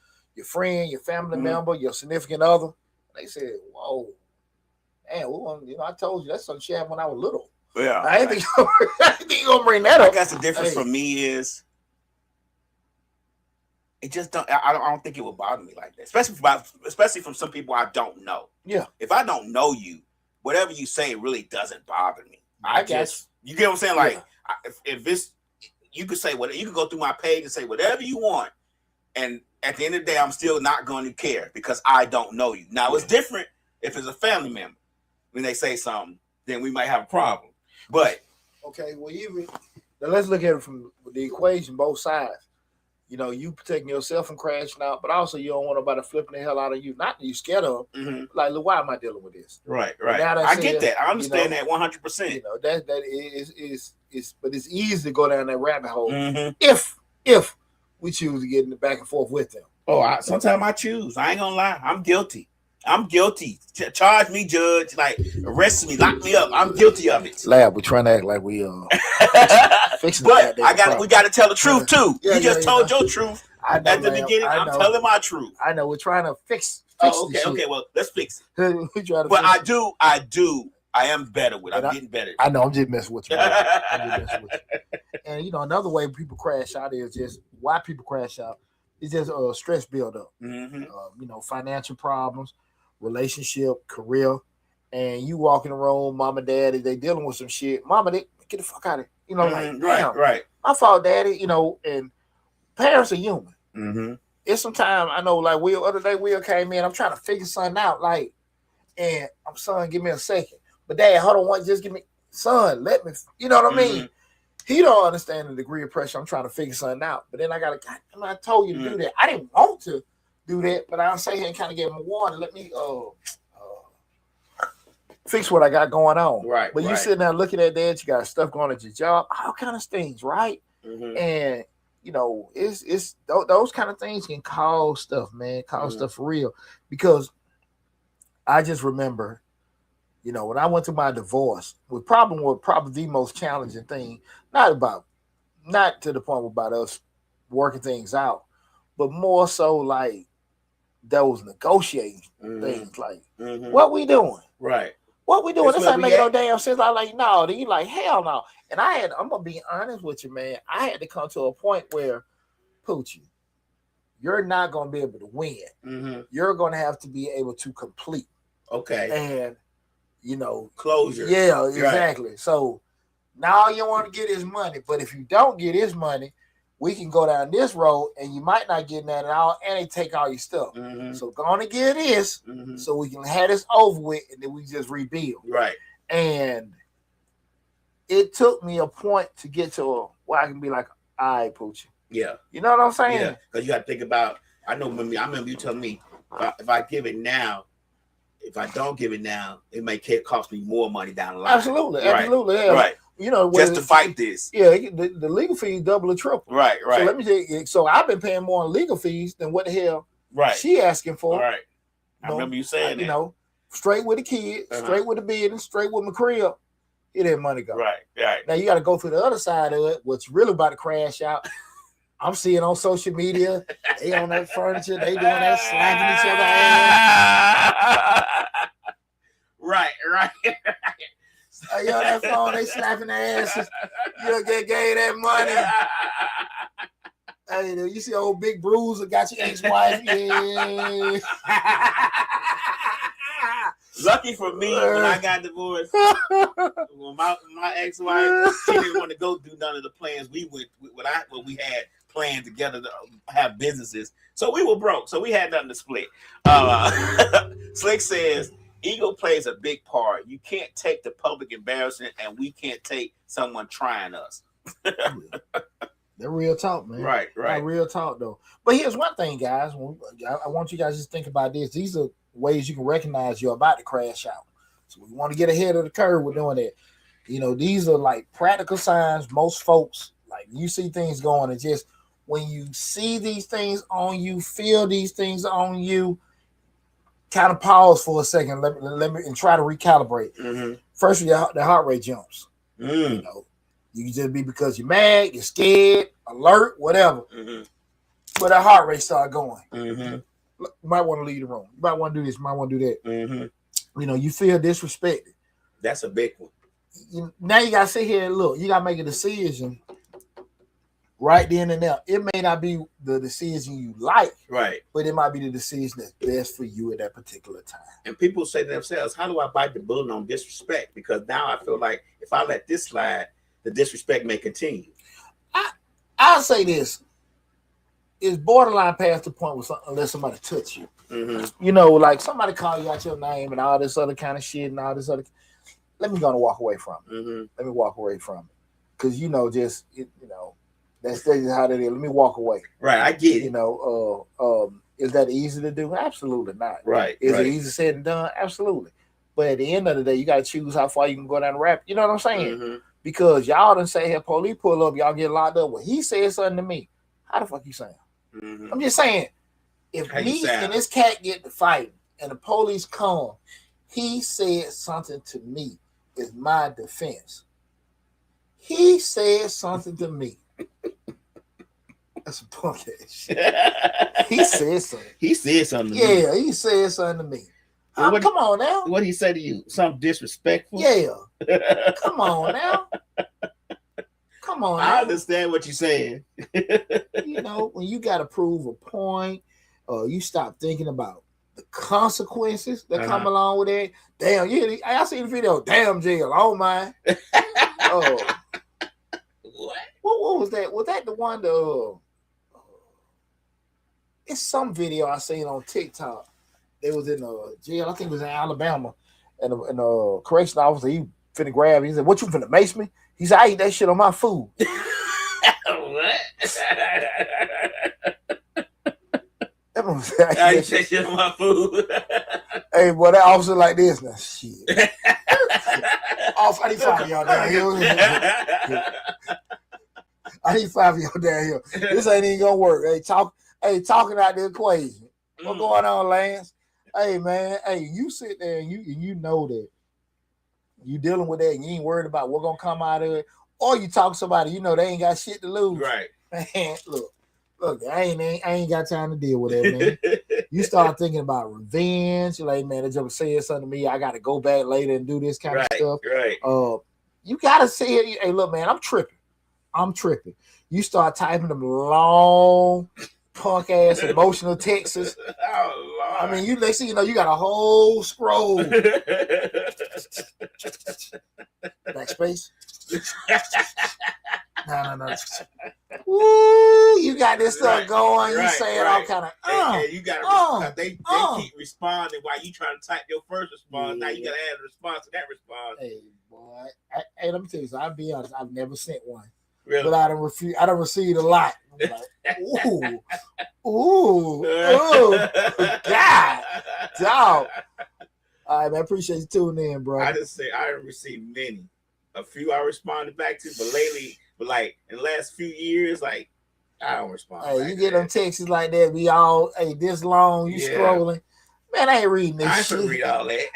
friend, your family member, your significant other. They said, whoa, man, I told you that's some shit happened when I was little. Yeah. I ain't think you're going to bring that up. I guess the difference for me is it just don't. I don't think it would bother me like that, especially from some people I don't know. Yeah. If I don't know you, whatever you say really doesn't bother me. I guess you get what I'm saying. Like Yeah. if it's, you could say what you could go through my page and say whatever you want, and at the end of the day, I'm still not going to care because I don't know you. Now it's different if it's a family member. When they say something, then we might have a problem. But okay, well, now let's look at it from the equation, both sides. You know, you protecting yourself from crashing out, but also you don't want nobody flipping the hell out of you. Not that you scared of. mm-hmm. Like, look, why am I dealing with this? Right. I get that. I understand that 100%. You know, that is, but it's easy to go down that rabbit hole mm-hmm. if we choose to get in the back and forth with them. Oh, sometimes I choose. I ain't gonna lie. I'm guilty. Charge me, judge. Like, arrest me, lock me up. I'm guilty of it. Lab, we're trying to act like we fixing but we got to tell the truth too. You just told your truth at the beginning. I'm telling my truth. I know. We're trying to fix. Okay. Well, let's fix it. We try to. But I am better with it. I'm getting better. I know. I'm just messing with you. And you know, another way people crash out is just why people crash out. It's just stress buildup. Mm-hmm. You know, financial problems, relationship, career, and you walk in the room, mom and daddy, they dealing with some shit. Mama, they get the fuck out of it. You know, like, right. My fault, daddy. You know, and parents are human. Mm-hmm. It's sometimes I know, like other day Will came in. I'm trying to figure something out, like, and I'm son, give me a second. But dad, hold on, just give me, son, let me. You know what I mean? He don't understand the degree of pressure. I'm trying to figure something out. But then I told you to do that. I didn't want to do that, but I'll say here and kind of give him a warning. Let me fix what I got going on. Right. But you sitting there looking at that, you got stuff going at your job, all kind of things, right? Mm-hmm. And you know, it's those kind of things can cause stuff, man. Cause stuff for real. Because I just remember, you know, when I went through my divorce, probably the most challenging thing, not to the point about us working things out, but more so like those negotiating things, like what we doing, right? What we doing? This ain't making no damn sense. I like no. Then you like hell no. And I'm gonna be honest with you, man. I had to come to a point where, Poochie, you're not gonna be able to win. Mm-hmm. You're gonna have to be able to complete. Okay. And you know, closure. Yeah, exactly. Right. So now you want to get his money, but if you don't get his money, we can go down this road, and you might not get that at all, and they take all your stuff. Mm-hmm. So go on and get this, so we can have this over with, and then we just rebuild. Right. And it took me a point to get to where I can be like, all right, Poochie. Yeah. You know what I'm saying? Yeah. Because you got to think about. I remember you telling me if I give it now. If I don't give it now, it may cost me more money down the line. Absolutely. Yeah. Right. You know, just to fight this. Yeah, the legal fees double or triple. Right. So let me tell you. So I've been paying more on legal fees than what the hell she asking for. Right. I remember you saying that. You know, straight with the kids, straight with the business, straight with my crib. It ain't money go. Right. Now you got to go through the other side of it. What's really about to crash out? I'm seeing on social media, they on that furniture, they doing that, slapping each other ass. Right. You on that phone, they slapping their asses. You gave that money. Hey, you see old Big Bruiser got your ex-wife. Yeah. Lucky for me, when I got divorced, when my ex-wife, she didn't want to go do none of the plans we had planned together to have businesses. So we were broke. So we had nothing to split. Slick says, ego plays a big part. You can't take the public embarrassment, and we can't take someone trying us. They're real talk, man. Right. They're real talk, though. But here's one thing, guys. I want you guys to just think about this. These are ways you can recognize you're about to crash out. So we want to get ahead of the curve with doing that. You know, these are like practical signs. Most folks, like, you see things going, and just when you see these things on you, feel these things on you, kind of pause for a second. Let me and try to recalibrate. Mm-hmm. First, the heart rate jumps. You know, you can just be because you're mad, you're scared, alert, whatever. But the heart rate start going. You might want to leave the room. You might want to do this. You might want to do that. You know, you feel disrespected. That's a big one. Now you got to sit here and look. You got to make a decision. right then and there. It may not be the decision you like, right, but it might be the decision that's best for you at that particular time. And people say to themselves, how do I bite the bullet on disrespect? Because now I feel like if I let this slide, the disrespect may continue. I'll say this. It's borderline past the point where unless somebody touch you. Mm-hmm. You know, like somebody call you out your name and all this other kind of shit and all this other. Let me go and walk away from it. Mm-hmm. Let me walk away from it. Because, you know, just, you know, that's how that is. Let me walk away. Right, I get it. You know, is that easy to do? Absolutely not. Right. Is right. it easy said and done? Absolutely. But at the end of the day, you got to choose how far you can go down the rapids. You know what I'm saying? Mm-hmm. Because y'all done say, hey, police pull up, y'all get locked up. Well, he said something to me. How the fuck you saying? Mm-hmm. I'm just saying, if me and this cat get to fight and the police come, he said something to me is my defense. He said something to me. That's a punk ass shit. He said something. He said something to me. Yeah, he said something to me. Well, come on now. What did he say to you? Something disrespectful? Yeah. Come on now. Come on now. I understand what you're saying. You know, when you got to prove a point, you stop thinking about the consequences that come along with it. Damn, I seen the video. Damn jail. Oh my. What was that? Was that the one? It's some video I seen on TikTok. They was in jail. I think it was in Alabama, and a correction officer, he finna grab. He said, "What you finna mace me?" He said, "I eat that shit on my food." What? I eat that shit on my food. Hey, boy, that officer like this now. Shit. Off, I need 5 of y'all down here. I need 5 of y'all down here. This ain't even gonna work. Hey, talking out the equation. What's going on, Lance? Hey, man. Hey, you sit there and you know that you dealing with that and you ain't worried about what's gonna come out of it. Or you talk to somebody, you know they ain't got shit to lose. Right. Man, look, I ain't got time to deal with that, man. You start thinking about revenge. You're like, man, they just said something to me. I got to go back later and do this kind of stuff. Right. You got to say it. Hey, look, man, I'm tripping. You start typing them long, punk ass emotional texts. Oh, Lord. I mean, next thing you know, you got a whole scroll. Backspace. No. Woo, you got this stuff going. You saying all kind of. And you got they keep responding while you trying to type your first response. Yeah. Now you got to add a response to that response. Hey, boy. Hey, let me tell you something. I'll be honest. I've never sent one. Really? But I done received a lot. I'm like, ooh, God, dog. All right, man. I appreciate you tuning in, bro. I just say I received many. A few I responded back to, but lately, like in the last few years, like I don't respond. Hey, you get them texts like that. We all this long. You scrolling. Man, I ain't reading this shit. I ain't read all that.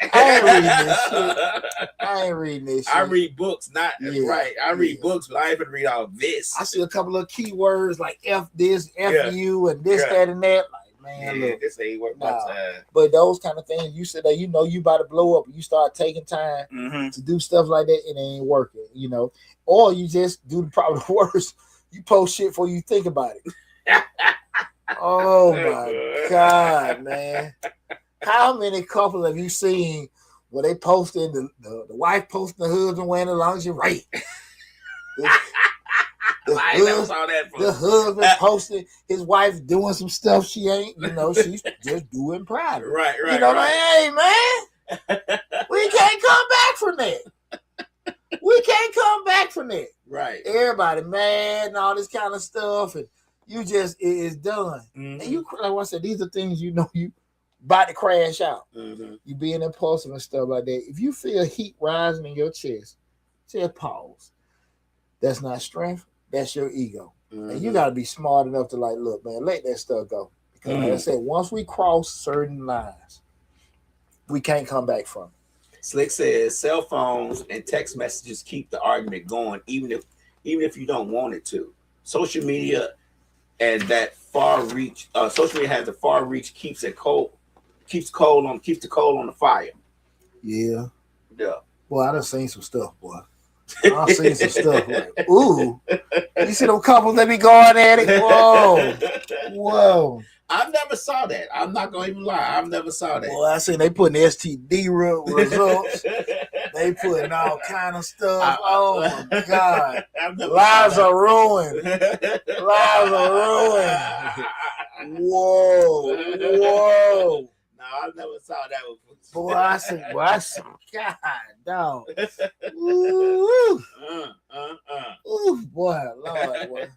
I ain't reading this shit. I read books, not right. I read books, but I ain't gonna read all this. I see a couple of keywords like F this, F you, and this, that, and that. Like, man, look, this ain't worth my time. But those kind of things, you said that you know you about to blow up, and you start taking time to do stuff like that, and it ain't working, you know. Or you just do probably the worst. You post shit before you think about it. Oh my God, man. How many couples have you seen where they posted the wife posting the husband wearing the lingerie? The husband posted his wife doing some stuff she ain't, you know, she's just doing private. Right. You know, like, hey, man, we can't come back from that. We can't come back from that. Right. Everybody mad and all this kind of stuff, and you just, it's done. And you, like I said, these are things you know you about to crash out. You being impulsive and stuff like that. If you feel heat rising in your chest, just pause. That's not strength. That's your ego. And you got to be smart enough to like, look, man, let that stuff go. Because like I said, once we cross certain lines, we can't come back from it. Slick says cell phones and text messages keep the argument going, even if you don't want it to. Social media and that far reach, social media has the far reach, keeps the coal on the fire. Yeah. Well, I done seen some stuff, boy. I'll see some stuff like, ooh, you see them couples that be going at it? Whoa. I never saw that. I'm not gonna even lie. I never saw that. Well, I seen they putting STD results. They putting all kind of stuff. Oh my God. Lives are ruined. Lives are ruined. Whoa. No, I never saw that one. Boy, I said, God, dog. Ooh. Ooh, boy, Lord, boy.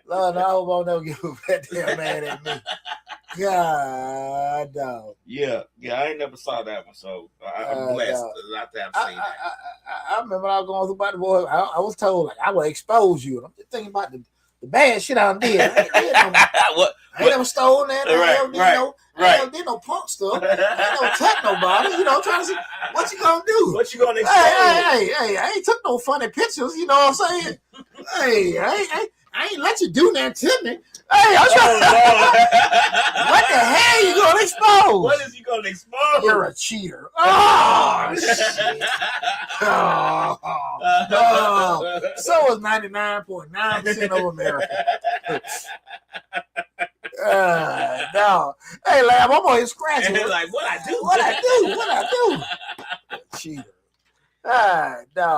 Lord, I hope I don't get that damn mad at me. God, dog. Yeah, I ain't never saw that one, so I'm blessed not to have seen that. I remember when I was going through by the boy, I was told, like, I will expose you. And I'm just thinking about the bad shit I did. I ain't never stole that. I never did no punk stuff. I ain't never touched nobody. You know, I'm trying to see what you gonna do. What you gonna expose? Hey, I ain't took no funny pictures. You know what I'm saying? Hey, I ain't let you do that to me. Hey, I'm trying what the hell you gonna expose? What is you gonna expose? You're a cheater. Oh, shit. So is 99.9% of America. No. Hey, Lab, I'm on here scratching. Like, what I do? Cheater. No.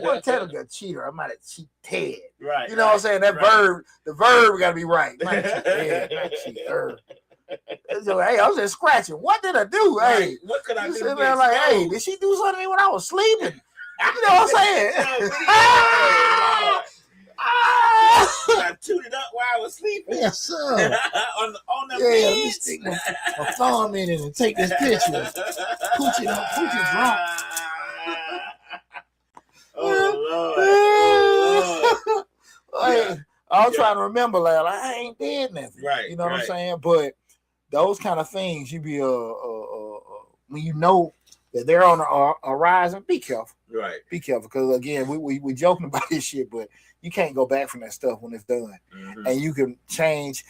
What technically a cheater? I might have cheated. Right. You know what I'm saying? That verb, the verb got to be right. Might cheat, not cheater. So, hey, I was just scratching. What did I do? Right. Hey, what could I do? Sitting there like, hey, did she do something to me when I was sleeping? You know what I'm saying? I tuned it up while I was sleeping. Yes, sir. on the let me bed. stick my thumb in it and take this picture. Poochie drunk. Oh Lord. Hey, I was trying to remember, like, I ain't did nothing. Right. You know what I'm saying? But those kind of things, you be when you know that they're on the horizon, be careful. Right. Be careful, because again, we joking about this shit, but you can't go back from that stuff when it's done. Mm-hmm. And you can change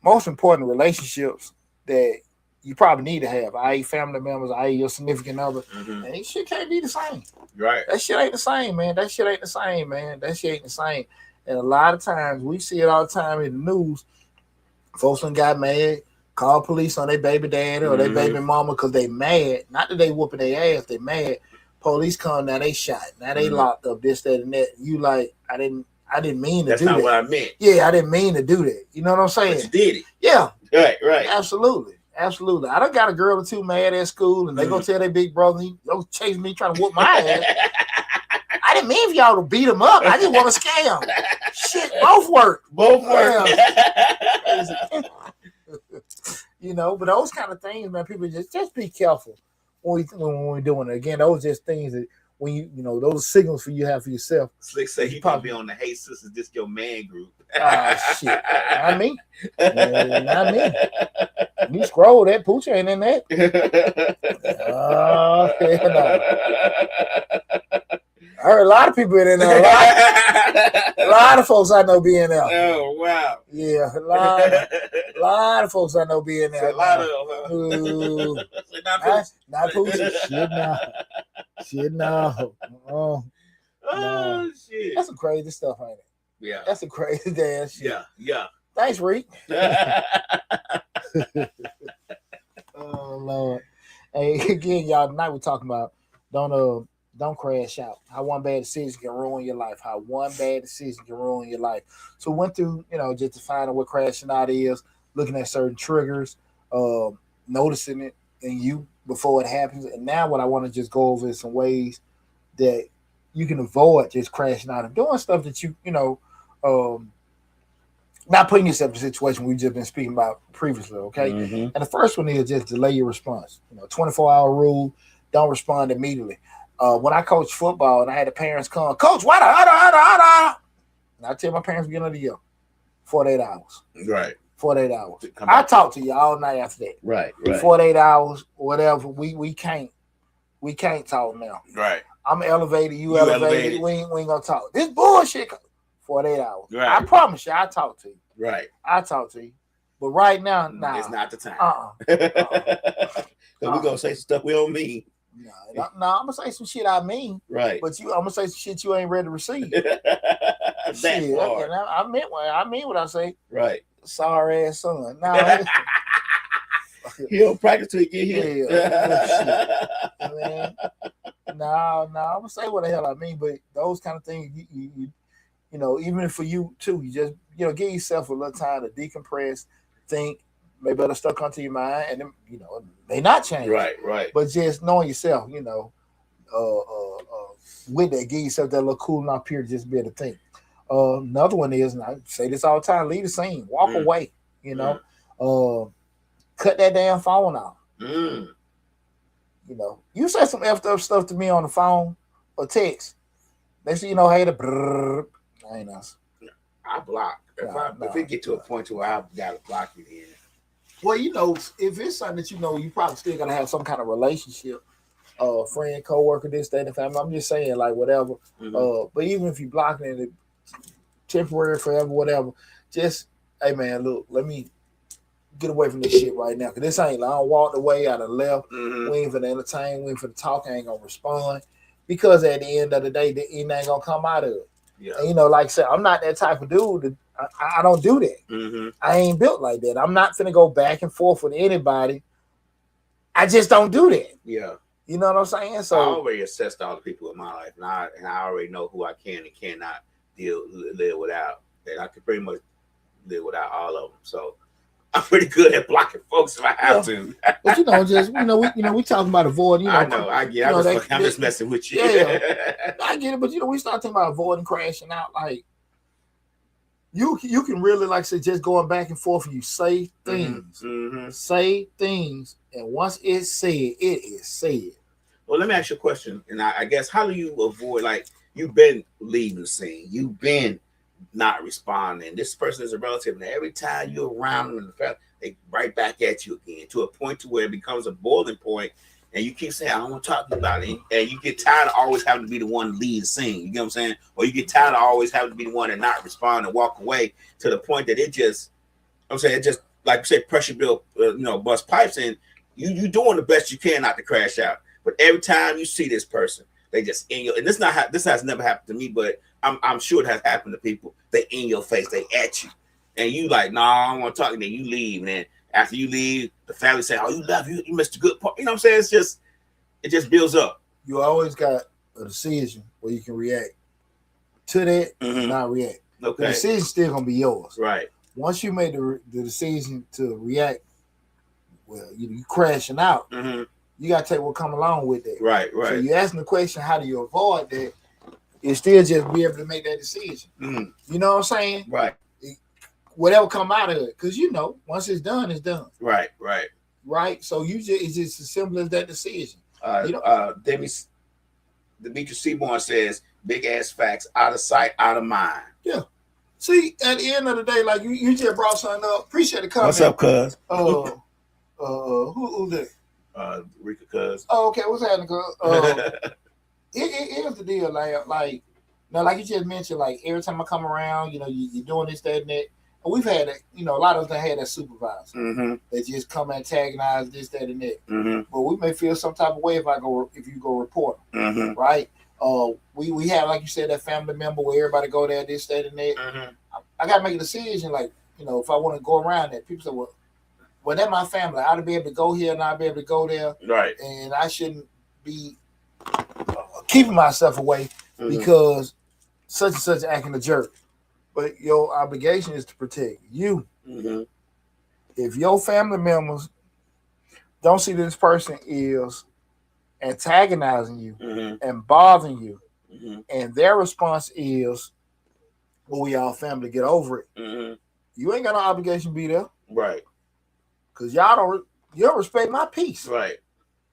most important relationships that you probably need to have, i.e. family members, i.e. your significant other. Mm-hmm. And this shit can't be the same. Right. That shit ain't the same, man. That shit ain't the same. And a lot of times, we see it all the time in the news. Folks done got mad, call police on their baby daddy or their baby mama because they mad. Not that they whooping their ass, they mad. Police come, now they shot. Now they locked up, this, that, and that. You like, I didn't mean to do that. That's not what I meant. Yeah, I didn't mean to do that. You know what I'm saying? But you did it. Yeah. Right. Absolutely. I done got a girl or two mad at school, and they go tell their big brother, he go chase me trying to whoop my ass. I didn't mean for y'all to beat him up. I just want to scam. Shit, both work. You know, but those kind of things, man, people just be careful when we're doing it. Again, those just things that when you know, those signals for you have for yourself. Slick say he probably be on the Hey Sisters, this your man group. Shit. Not me. Not me. You scroll that pooch ain't in that. Oh, hell no. I heard a lot of people in there. A lot of folks I know be in there. Oh wow. Yeah, a lot of folks I know be in there. A lot of not Poochie. Shit, no. Oh, no. Shit. That's some crazy stuff, ain't it? Yeah. That's some crazy damn shit. Yeah. Thanks, Reek. Oh Lord. Hey, again, y'all, tonight we're talking about don't crash out. How one bad decision can ruin your life. So we went through, just defining what crashing out is, looking at certain triggers, noticing it in you before it happens. And now what I want to just go over is some ways that you can avoid just crashing out and doing stuff that not putting yourself in a situation we've just been speaking about previously, okay? Mm-hmm. And the first one is just delay your response. 24-hour rule, don't respond immediately. When I coached football and I had the parents come, Coach, what? And I tell my parents beginning of the year, 48 hours. Right. 48 hours. I talk to you all night after that. Right. 48 hours, whatever. We can't talk now. Right. I'm elevated, you elevated. We ain't gonna talk. This bullshit. 48 hours. Right. I promise you, I'll talk to you. Right. I'll talk to you. But right now, nah. It's not the time. We're gonna say stuff we don't mean. No, I'm gonna say some shit I mean, Right. but I'm gonna say some shit you ain't ready to receive. That shit, part. and I mean what I say. Right. Sorry ass son. Now he don't practice till he get here. Yeah, man. No, I'm gonna say what the hell I mean, but those kind of things, you know, even for you too, you just give yourself a little time to decompress, think, maybe other stuff come to your mind, and then may not change. Right. But just knowing yourself, with that, give yourself that little cooling off period, just be able to think. Another one is, and I say this all the time: leave the scene, walk away. Cut that damn phone off. You said some effed up stuff to me on the phone or text. Next thing you know, hey, the brrr, I ain't us. I block. If it get to a point where I gotta block you, then. Well, if it's something that you probably still gotta have some kind of relationship, friend, coworker, this, that, and family. I'm just saying, like whatever. But even if you blocking it, temporary, forever, whatever, just hey man, look, let me get away from this shit right now. Cause this ain't. I don't walk away. I done left. We ain't for the entertain. We ain't for the talk. I ain't gonna respond. Because at the end of the day, the end ain't gonna come out of it. Yeah. And, like I said, I'm not that type of dude. I don't do that. I ain't built like that. I'm not finna go back and forth with anybody. I just don't do that. Yeah. You know what I'm saying? So I already assessed all the people in my life, and I already know who I can and cannot live without. And I can pretty much live without all of them. So I'm pretty good at blocking folks if I have to. But we talking about avoiding. I know, I get. I'm just messing with you. Yeah, I get it. But we start talking about avoiding crashing out. Like you can really, like I said, just going back and forth. And you say things, say things, and once it's said, it is said. Well, let me ask you a question, and I guess how do you avoid, like, you've been leaving the scene, you've been not responding. This person is a relative, and every time you're around them, they right back at you again to a point to where it becomes a boiling point, and you keep saying, "I don't want to talk to you about it," and you get tired of always having to be the one to lead the scene. You get what I'm saying? Or you get tired of always having to be the one to not respond and walk away to the point that it just like you said, pressure build, bust pipes, and you doing the best you can not to crash out. But every time you see this person, they just in your, and this has never happened to me, but I'm sure it has happened to people. They in your face, they at you, and you like, nah, I don't want to talk. And then you leave, and then after you leave, the family say, "Oh, you left, you missed a good part." You know what I'm saying? It just builds up. You always got a decision where you can react to that, and not react. Okay, the decision's still gonna be yours. Right. Once you made the decision to react, well, you crashing out. You got to take what come along with that. Right. So you asking the question, how do you avoid that? You still just be able to make that decision. You know what I'm saying? Right. Whatever come out of it, because once it's done, it's done. Right. So it's just as simple as that decision. Demetrius Seaborn says, "Big ass facts, out of sight, out of mind." Yeah. See, at the end of the day, like you just brought something up. Appreciate the comment. What's up, cuz? Who that? Rika cuz. Oh, okay. What's happening, cuz? Here's the deal, like now, like you just mentioned, like every time I come around, you're doing this, that, and that. And we've had that, a lot of us that had that supervisor that just come antagonize this, that, and that. But we may feel some type of way if you go report them, right? We have, like you said, that family member where everybody go there, this, that, and that. I gotta make a decision, like if I want to go around that. People say, well, that's my family. I ought to be able to go here and I'll be able to go there. Right. And I shouldn't be keeping myself away because such and such acting a jerk. But your obligation is to protect you. If your family members don't see this person is antagonizing you and bothering you, and their response is, well, we all family, get over it. You ain't got no obligation to be there. Right. Because you don't respect my peace. Right.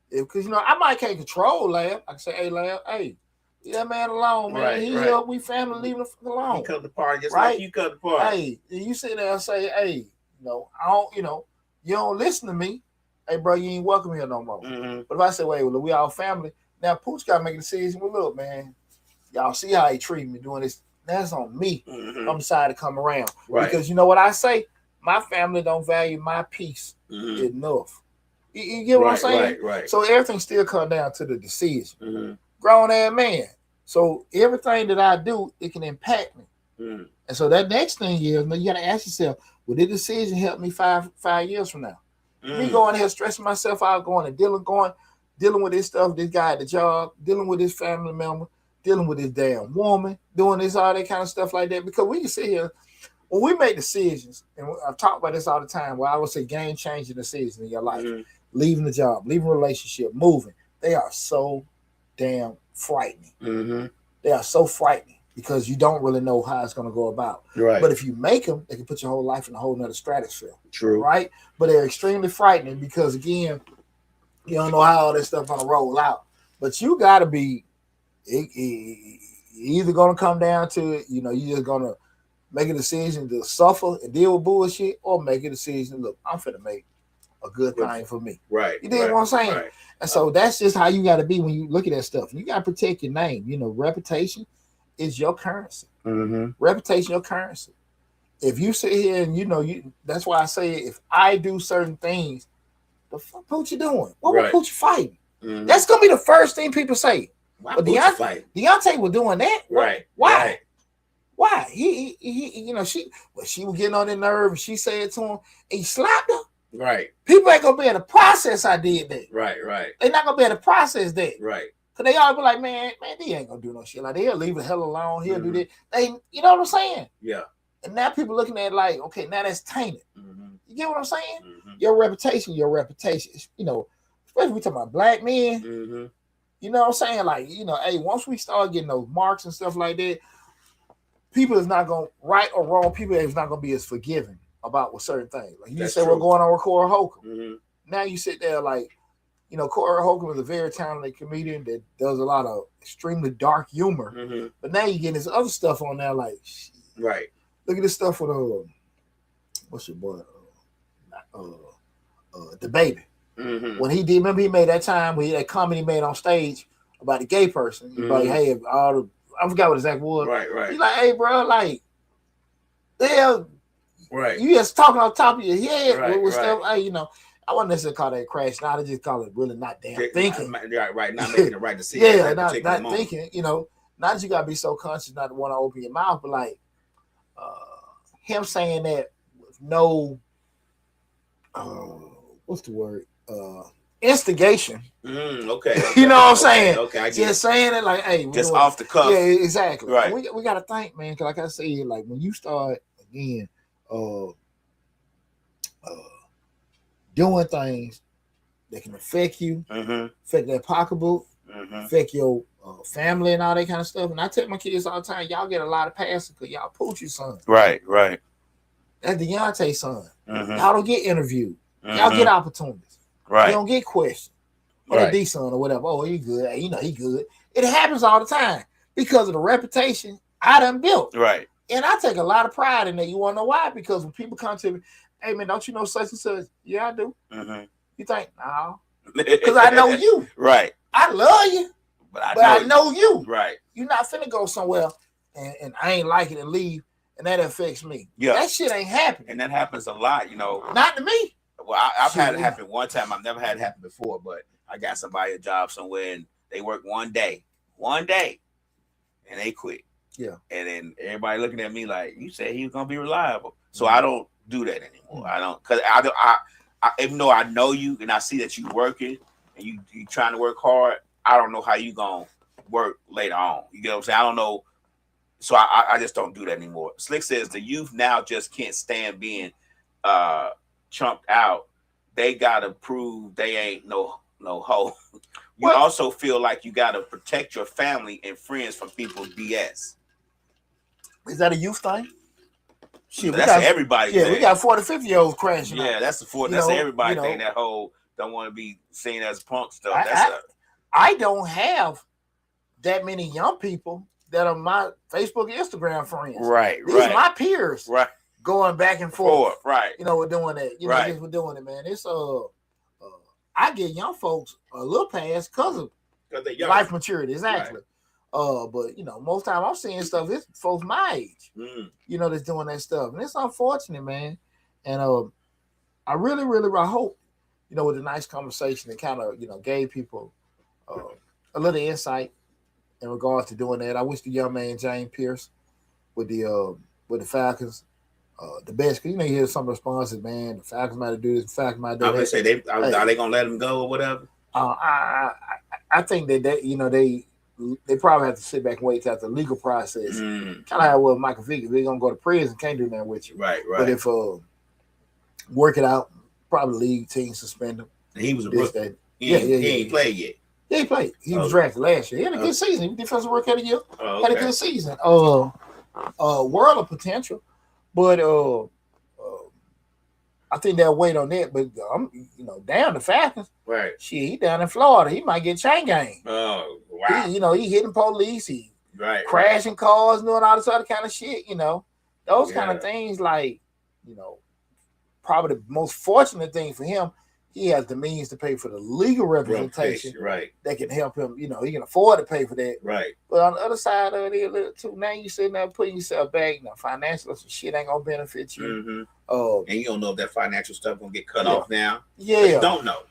Because I might can't control Lab. I can say, hey Lab, hey, leave that man alone, man. Right, He's here, we family, leave him alone. He come to party just like you come to party. Hey, you sit there and say, hey, I don't, you don't listen to me. Hey, bro, you ain't welcome here no more. But if I say, wait, well, we all family. Now Pooch got to make a decision. Well, look, man, y'all see how he treating me doing this. That's on me. I'm decided to come around. Right. Because you know what I say? My family don't value my peace enough You get what I'm saying? Right. So everything still comes down to the decision. Mm-hmm. Grown ass man. So everything that I do, it can impact me. Mm. And so that next thing is, you got to ask yourself, will this decision help me 5 years from now? Me going here stressing myself out, going with this stuff, this guy at the job, dealing with this family member, dealing with this damn woman, doing this, all that kind of stuff like that. Because we can sit here, when we make decisions, and I've talked about this all the time, where I would say game-changing decisions in your life, leaving the job, leaving a relationship, moving, they are so damn frightening. Mm-hmm. They are so frightening because you don't really know how it's going to go about. Right. But if you make them, they can put your whole life in a whole nother stratosphere. True. Right? But they're extremely frightening because, again, you don't know how all this stuff going to roll out. But you got to be either going to come down to it, you just going to make a decision to suffer and deal with bullshit, or make a decision, look, I'm finna make a good thing for me. Right. You dig what I'm saying? Right. And so that's just how you got to be when you look at that stuff. You got to protect your name. Reputation is your currency. Mm-hmm. Reputation, your currency. If you sit here and that's why I say if I do certain things, the fuck what you doing? What would put you fighting? Mm-hmm. That's gonna be the first thing people say. Why but Deonte was doing that. Right. Why? Right. Why? He she was getting on their nerve and she said to him, and he slapped her. Right. People ain't gonna be able to process I did that. Right. They're not gonna be able to process that. Right. Cause they all be like, man, he ain't gonna do no shit like that. He'll leave the hell alone. He'll do that. You know what I'm saying? Yeah. And now people looking at it like, okay, now that's tainted. Mm-hmm. You get what I'm saying? Mm-hmm. Your reputation. Especially we talking about black men. Mm-hmm. You know what I'm saying? Like, hey, once we start getting those marks and stuff like that, people is not gonna, right or wrong, people is not gonna be as forgiving about with certain things. Like you said, we're going on with Corey Holcomb. Mm-hmm. Now you sit there like, Corey Holcomb is a very talented comedian that does a lot of extremely dark humor. Mm-hmm. But now you get this other stuff on there, like, right. Look at this stuff with what's your boy, the baby. Mm-hmm. When he did, remember he made that time when that comedy he made on stage about the gay person. He's like, hey, I forgot what exact was. Right. He's like, hey, bro, like, hell, right. You just talking off the top of your head with right. stuff. Hey, I wouldn't necessarily call that a crash. Now I just call it really not damn thinking. Right. Not making the right decision. Yeah, not thinking. Not that you gotta be so conscious not to want to open your mouth, but like him saying that with no, what's the word? Instigation. Okay. You know what I'm saying? Okay, I get just saying it like, hey, just off the cuff. Yeah, exactly. Right. We got to think, man. Because like I said, like when you start again, doing things that can affect you, affect their pocketbook, affect your family and all that kind of stuff. And I tell my kids all the time, y'all get a lot of passes because y'all Poochie son. Right. That's Deonte son. Mm-hmm. Y'all don't get interviewed. Y'all get opportunities. Right. You don't get questions. Or the D son or whatever. Oh, he good. Hey, he good. It happens all the time because of the reputation I done built. Right. And I take a lot of pride in that. You want to know why? Because when people come to me, hey, man, don't you know such and such? Yeah, I do. Mm-hmm. You think, no. Because I know you. Right. I love you. But I know you. Right. You're not finna go somewhere and I ain't like it and leave, and that affects me. Yeah. That shit ain't happening. And that happens a lot, Not to me. Well, I've had it happen one time. I've never had it happen before, but I got somebody a job somewhere and they work one day, and they quit. Yeah. And then everybody looking at me like, you said he was gonna be reliable. So I don't do that anymore. I don't, because I even though I know you and I see that you working and you trying to work hard, I don't know how you gonna work later on. You get what I'm saying? I don't know. So I just don't do that anymore. Slick says the youth now just can't stand being chumped out. They gotta prove they ain't no hoe. You also feel like you gotta protect your family and friends from people's BS. Is that a youth thing? Shit, that's everybody. Yeah, we got 40, 50-year-olds crashing. Yeah, that's that's everybody thing. That whole don't want to be seen as punk stuff. I don't have that many young people that are my Facebook, Instagram friends. Right. These are my peers. Right. Going back and forth. Right. We're doing that. We're doing it, man. It's I get young folks a little pass because of life maturity. Exactly. Right. But most time I'm seeing stuff, it's folks my age, that's doing that stuff. And it's unfortunate, man. And I really, really hope, with a nice conversation and kind of, gave people a little insight in regards to doing that. I wish the young man James Pearce with the Falcons the best. Cause you hear some responses, man. The Falcons might do this. The Falcons might do that. I would say are they gonna let him go or whatever? I think that they probably have to sit back and wait till the legal process. Kind of like what Michael Vick. They're gonna go to prison, can't do nothing with you. Right. But if work it out, probably league team suspend him. And he was a rookie. He ain't played yet. Yeah, he played. He was drafted last year. He had a good season. He was defensive rookie of the year. Had a good season. World of potential, but I think they'll wait on that. But down the Falcons. Right. Shit, he down in Florida. He might get chain gang. Oh, wow. He hitting police. He right. crashing cars, doing all this other kind of shit. Those kind of things. Like, probably the most fortunate thing for him. He has the means to pay for the legal representation, right? That can help him. He can afford to pay for that, right? But on the other side of it, too, now you sitting there putting yourself back. Financial shit ain't gonna benefit you. And you don't know if that financial stuff gonna get cut off now. Yeah, you don't know.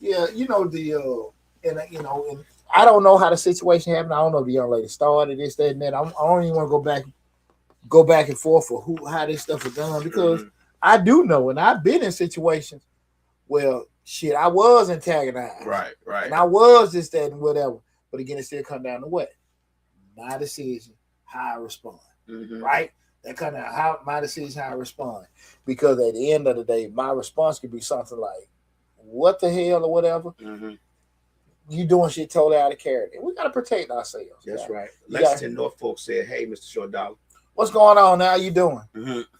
Yeah, and I don't know how the situation happened. I don't know if the young lady started this, that, and that. I don't even want to go back and forth for how this stuff is done because I do know, and I've been in situations. Well, shit, I was antagonized. Right. And I was this, that, and whatever. But again, it still come down to what? My decision, how I respond. Right? That kind of how my decision, how I respond. Because at the end of the day, my response could be something like, what the hell or whatever. You doing shit totally out of character. And we got to protect ourselves. That's right. Lexington Norfolk said, hey, Mr. Short Dollar. What's going on now? How you doing?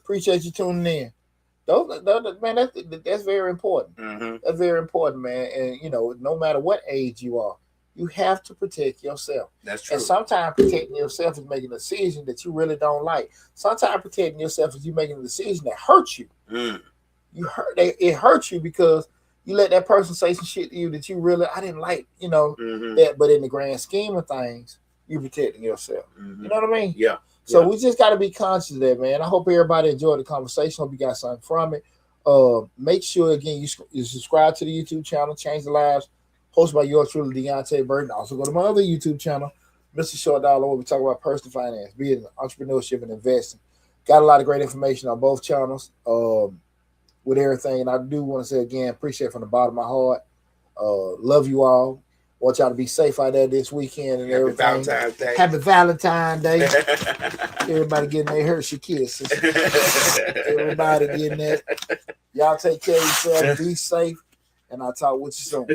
Appreciate you tuning in. Man, that's very important. That's very important, man. And no matter what age you are, you have to protect yourself. That's true. And sometimes protecting yourself is making a decision that you really don't like. Sometimes protecting yourself is you making a decision that hurts you. It hurts you because you let that person say some shit to you that you really I didn't like. That. But in the grand scheme of things, you protecting yourself. You know what I mean? Yeah. So we just got to be conscious of that, man. I hope everybody enjoyed the conversation. Hope you got something from it. Make sure, again, you subscribe to the YouTube channel, Change the Lives, hosted by yours truly, Deonte Burden. Also go to my other YouTube channel, Mr. Short Dollar, where we talk about personal finance, be it entrepreneurship and investing. Got a lot of great information on both channels with everything. And I do want to say, again, appreciate it from the bottom of my heart. Love you all. Want y'all to be safe out there this weekend and everything. Valentine's Day. Happy Valentine's Day. Everybody getting their Hershey kisses. Everybody getting that. Y'all take care of yourself. Be safe. And I'll talk with you soon.